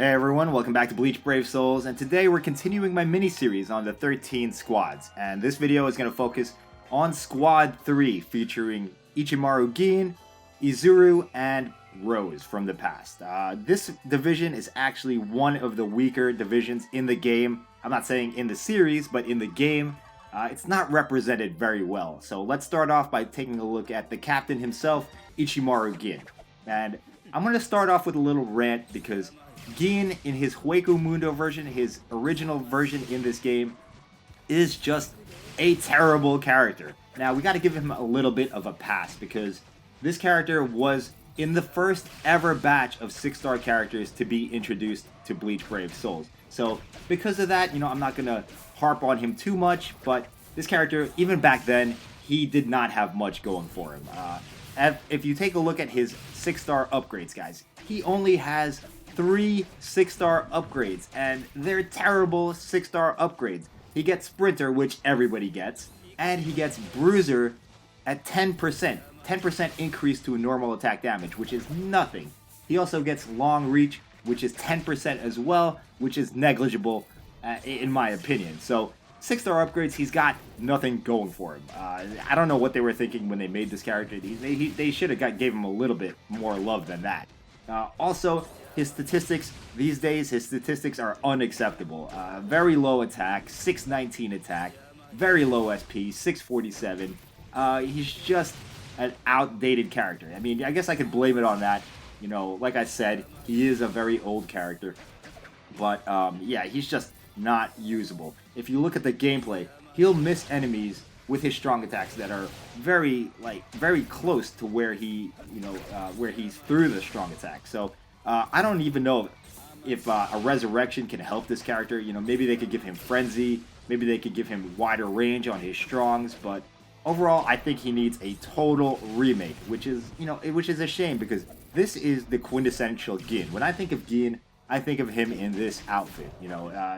Hey everyone, welcome back to Bleach Brave Souls, and today we're continuing my mini-series on the 13 squads, and this video is going to focus on Squad 3, featuring Ichimaru Gin, Izuru, and Rose from the past. This division is actually one of the weaker divisions in the game. I'm not saying in the series, but in the game. It's not represented very well, so let's start off by taking a look at the captain himself, Ichimaru Gin. And I'm going to start off with a little rant because Gin, in his Hueco Mundo version, his original version in this game, is just a terrible character. Now, we got to give him a little bit of a pass because this character was in the first ever batch of 6-star characters to be introduced to Bleach Brave Souls. So, because of that, I'm not going to harp on him too much, but this character, even back then, he did not have much going for him. If you take a look at his 6-star upgrades, guys, he only has 3 6-star upgrades, and they're terrible 6-star upgrades. He gets Sprinter, which everybody gets, and he gets Bruiser at 10%. 10% increase to normal attack damage, which is nothing. He also gets Long Reach, which is 10% as well, which is negligible in my opinion. So 6-star upgrades, he's got nothing going for him. I don't know what they were thinking when they made this character. They should have gave him a little bit more love than that. Also, his statistics these days, his statistics are unacceptable. Very low attack, 619 attack, very low SP, 647. He's just an outdated character. I mean, I guess I could blame it on that. Like I said, he is a very old character. But yeah, he's just not usable. If you look at the gameplay, he'll miss enemies with his strong attacks that are very close to where where he's through the strong attack. So I don't even know if a resurrection can help this character. Maybe they could give him frenzy, maybe they could give him wider range on his strongs, but overall I think he needs a total remake, which is a shame because this is the quintessential Gin. When I think of Gin, I think of him in this outfit.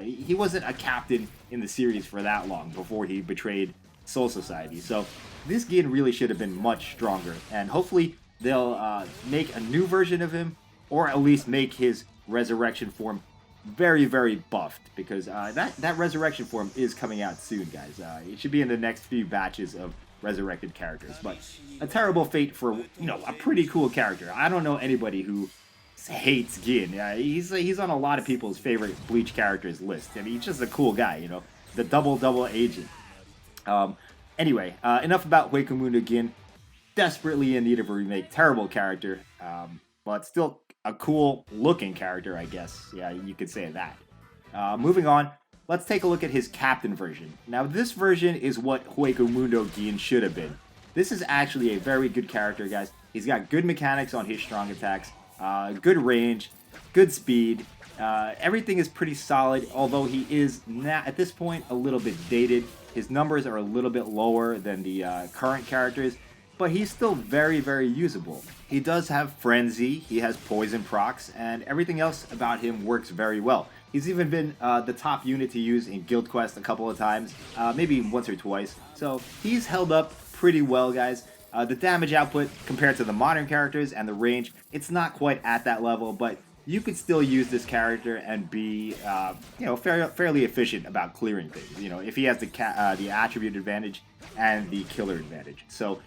He wasn't a captain in the series for that long before he betrayed Soul Society. So this Gin really should have been much stronger, and hopefully they'll make a new version of him, or at least make his resurrection form very buffed, because that resurrection form is coming out soon, guys. It should be in the next few batches of resurrected characters. But a terrible fate for a pretty cool character. I don't know anybody who hates Gin. He's on a lot of people's favorite Bleach characters list. I mean, he's just a cool guy. The double agent. Anyway, enough about Hueco Mundo Gin. Desperately in need of a remake. Terrible character, but still a cool looking character, I guess. Yeah, you could say that. Moving on, let's take a look at his captain version. Now, this version is what Hueco Mundo Gin should have been. This is actually a very good character, guys. He's got good mechanics on his strong attacks, good range, good speed. Everything is pretty solid, although he is now, at this point, a little bit dated. His numbers are a little bit lower than the current characters, but he's still very usable. He does have Frenzy, he has Poison procs, and everything else about him works very well. He's even been the top unit to use in Guild Quest a couple of times, maybe once or twice. So he's held up pretty well, guys. The damage output compared to the modern characters and the range, it's not quite at that level, but you could still use this character and be, fairly efficient about clearing things. If he has the attribute advantage and the killer advantage. So,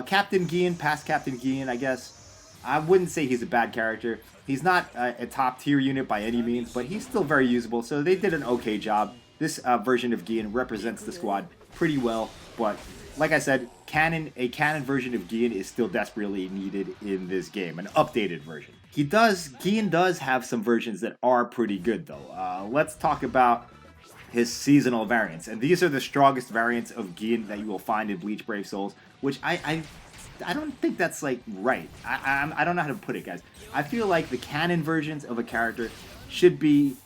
Captain Gin, past Captain Gin, I guess, I wouldn't say he's a bad character. He's not a top tier unit by any means, but he's still very usable. So they did an okay job. This version of Gin represents the squad pretty well, but like I said, a canon version of Gin is still desperately needed in this game, an updated version. Gin does have some versions that are pretty good though. Let's talk about his seasonal variants, and these are the strongest variants of Gin that you will find in Bleach Brave Souls, which I don't think that's right. I don't know how to put it, guys. I feel like the canon versions of a character should be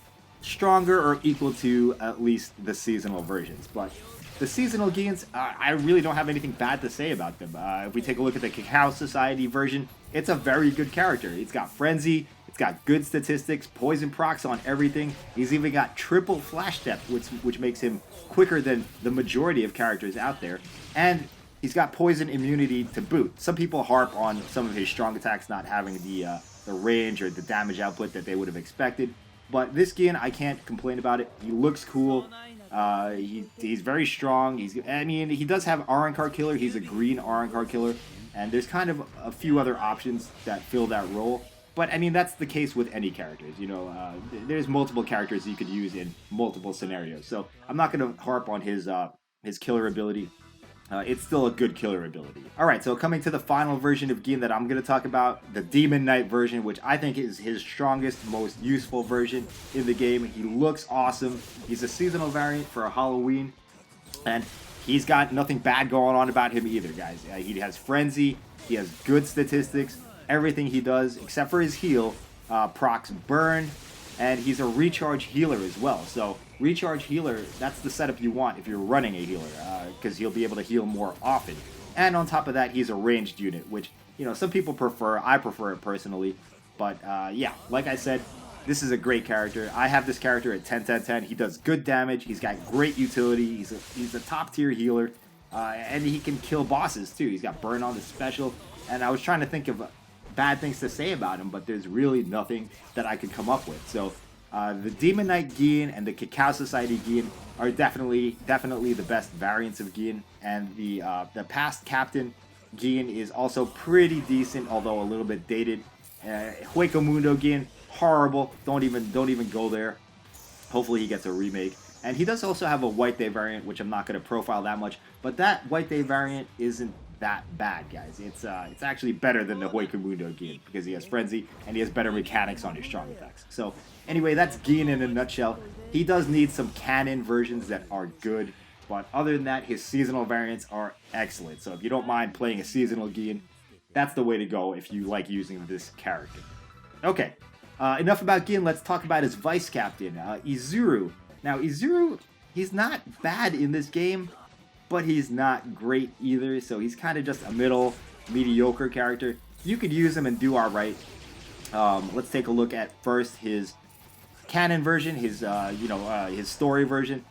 stronger or equal to at least the seasonal versions, but the seasonal Gins, I really don't have anything bad to say about them. If we take a look at the Cacao Society version, it's a very good character. It's got Frenzy, it's got good statistics, Poison procs on everything. He's even got triple Flash Depth, which makes him quicker than the majority of characters out there. And he's got Poison immunity to boot. Some people harp on some of his strong attacks not having the range or the damage output that they would have expected. But this Gin, I can't complain about it. He looks cool. He's very strong. I mean, he does have Iron Card Killer. He's a green Iron Card Killer. And there's kind of a few other options that fill that role. But, I mean, that's the case with any characters. You know, there's multiple characters you could use in multiple scenarios. So I'm not going to harp on his killer ability. It's still a good killer ability. Alright, so coming to the final version of Gin that I'm going to talk about, the Demon Knight version, which I think is his strongest, most useful version in the game. He looks awesome. He's a seasonal variant for Halloween, and he's got nothing bad going on about him either, guys. He has Frenzy, he has good statistics, everything he does, except for his heal, procs Burn, and he's a recharge healer as well. So recharge healer, that's the setup you want if you're running a healer, because he'll be able to heal more often. And on top of that, he's a ranged unit, which, you know, some people prefer. I prefer it personally. But yeah, like I said, this is a great character. I have this character at 10-10-10. He does good damage. He's got great utility. He's a top tier healer, and he can kill bosses too. He's got Burn on the special. And I was trying to think of bad things to say about him, but there's really nothing that I could come up with. So the Demon Knight Gin and the Cacao Society Gin are definitely the best variants of Gin, and the past Captain Gin is also pretty decent, although a little bit dated. Hueco Mundo Gin, horrible. Don't even go there. Hopefully he gets a remake. And he does also have a White Day variant, which I'm not going to profile that much, but that White Day variant isn't that bad, guys. It's actually better than the Hueco Mundo Gin, because he has Frenzy and he has better mechanics on his strong attacks. So anyway, that's Gin in a nutshell. He does need some canon versions that are good, but other than that, his seasonal variants are excellent. So if you don't mind playing a seasonal Gin, that's the way to go if you like using this character. Okay, enough about Gin. Let's talk about his vice captain, Izuru. Now, Izuru, he's not bad in this game, but he's not great either, so he's kind of just a mediocre character. You could use him and do alright. Let's take a look at first his canon version, his his story version.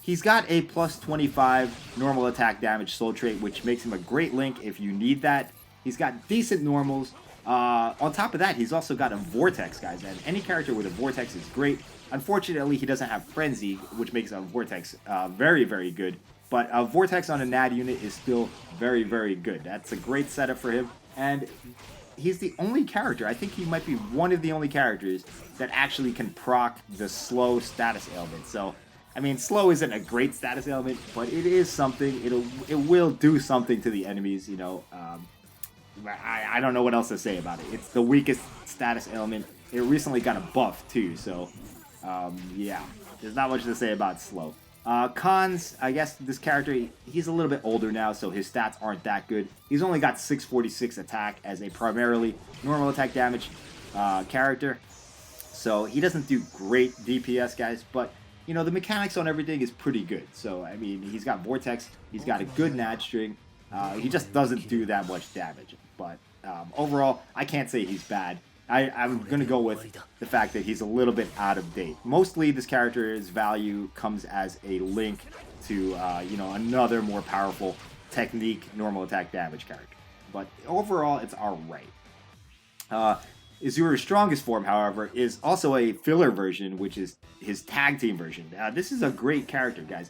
He's got a plus 25 normal attack damage soul trait, which makes him a great link if you need that. He's got decent normals. On top of that, he's also got a Vortex, guys, and any character with a Vortex is great. Unfortunately, he doesn't have Frenzy, which makes a Vortex very, very good. But a Vortex on a NAD unit is still very, very good. That's a great setup for him. And he's the only character, I think he might be one of the only characters that actually can proc the slow status ailment. So, I mean, slow isn't a great status ailment, but it is something. It will do something to the enemies, you know. I don't know what else to say about it. It's the weakest status ailment. It recently got a buff, too, so, yeah. There's not much to say about slow. Cons, I guess this character, he's a little bit older now, so his stats aren't that good. He's only got 646 attack as a primarily normal attack damage character. So he doesn't do great DPS, guys, but, you know, the mechanics on everything is pretty good. So, I mean, he's got Vortex, he's got a good NAD string. He just doesn't do that much damage. But overall, I can't say he's bad. I'm going to go with the fact that he's a little bit out of date. Mostly this character's value comes as a link to, another more powerful technique normal attack damage character. But overall, it's alright. Izuru's strongest form, however, is also a filler version, which is his tag team version. This is a great character, guys.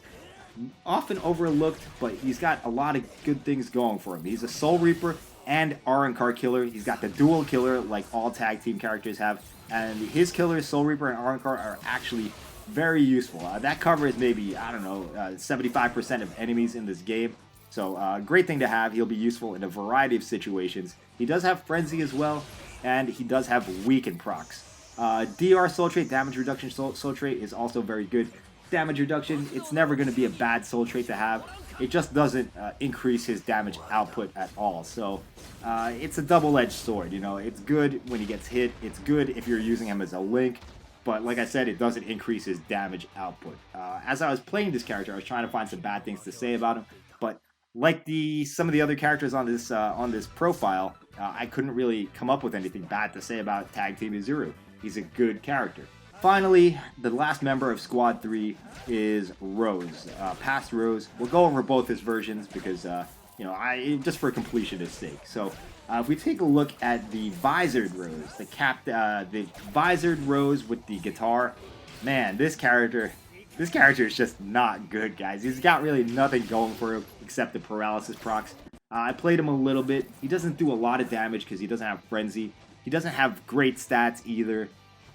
Often overlooked, but he's got a lot of good things going for him. He's a Soul Reaper and Aurankar killer. He's got the dual killer like all tag team characters have, and his killers, Soul Reaper and Aurankar, are actually very useful. That covers maybe, 75% of enemies in this game, so great thing to have. He'll be useful in a variety of situations. He does have Frenzy as well, and he does have Weaken procs. DR Soul Trait, Damage Reduction Soul Trait is also very good. Damage reduction, it's never going to be a bad soul trait to have. It just doesn't increase his damage output at all. So it's a double-edged sword, you know. It's good when he gets hit. It's good if you're using him as a link. But like I said, it doesn't increase his damage output. As I was playing this character, I was trying to find some bad things to say about him. But like some of the other characters on this profile, I couldn't really come up with anything bad to say about Tag Team Izuru. He's a good character. Finally, the last member of Squad 3 is Rose, past Rose. We'll go over both his versions because, just for completionist sake. So, If we take a look at the Visored Rose, the Visored Rose with the guitar, man, this character is just not good, guys. He's got really nothing going for him except the paralysis procs. I played him a little bit. He doesn't do a lot of damage because he doesn't have Frenzy. He doesn't have great stats either.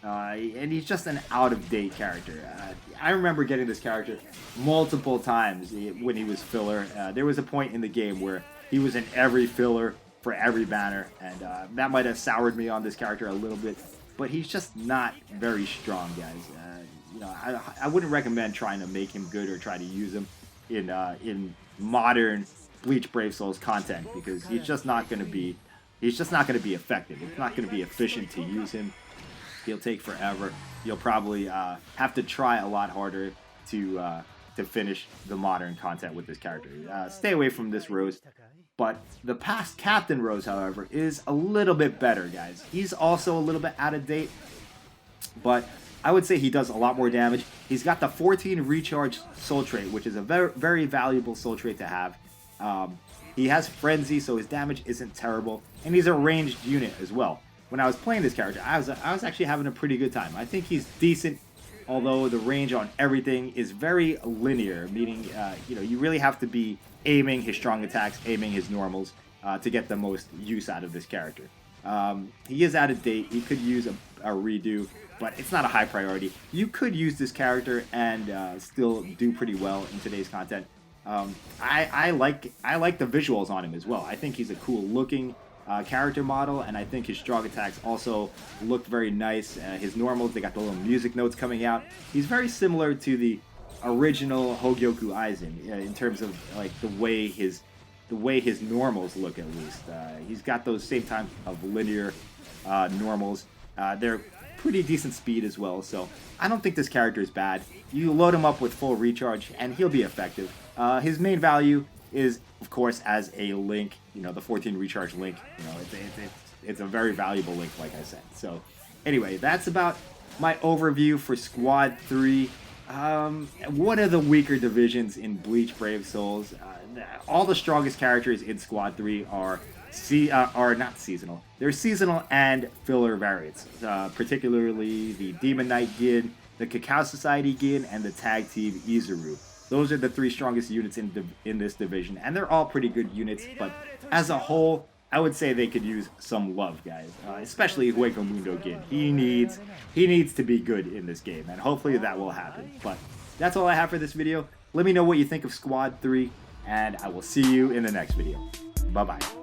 And he's just an out-of-date character. I remember getting this character multiple times when he was filler. There was a point in the game where he was in every filler for every banner, and that might have soured me on this character a little bit. But he's just not very strong, guys. I wouldn't recommend trying to make him good or try to use him in modern Bleach Brave Souls content, because he's just not going to be effective. It's not going to be efficient to use him. He'll take forever. You'll probably have to try a lot harder to finish the modern content with this character. Stay away from this Rose. But the past Captain Rose, however, is a little bit better, guys. He's also a little bit out of date, but I would say he does a lot more damage. He's got the 14 recharge soul trait, which is a very, very valuable soul trait to have. He has Frenzy, so his damage isn't terrible, and he's a ranged unit as well. When I was playing this character, I was actually having a pretty good time. I think he's decent, although the range on everything is very linear, meaning you really have to be aiming his strong attacks, aiming his normals to get the most use out of this character. He is out of date. He could use a redo, but it's not a high priority. You could use this character and still do pretty well in today's content. I like the visuals on him as well. I think he's a cool looking character model, and I think his strong attacks also looked very nice. His normals, they got the little music notes coming out. He's very similar to the original Hogyoku Aizen in terms of like the way his normals look, at least. He's got those same type of linear normals. They're pretty decent speed as well, so I don't think this character is bad. You load him up with full recharge and he'll be effective. His main value is, of course, as a link, the 14 recharge link. It's a very valuable link, like I said. So anyway, that's about my overview for Squad 3. One of the weaker divisions in Bleach Brave Souls. All the strongest characters in Squad 3 are not seasonal. They're seasonal and filler variants, particularly the Demon Knight Gin, the Cacao Society Gin, and the Tag Team Izuru. Those are the three strongest units in this division, and they're all pretty good units, but as a whole, I would say they could use some love, guys. Especially Hueco Mundo Gin. He needs to be good in this game, and hopefully that will happen. But that's all I have for this video. Let me know what you think of Squad 3, and I will see you in the next video. Bye-bye.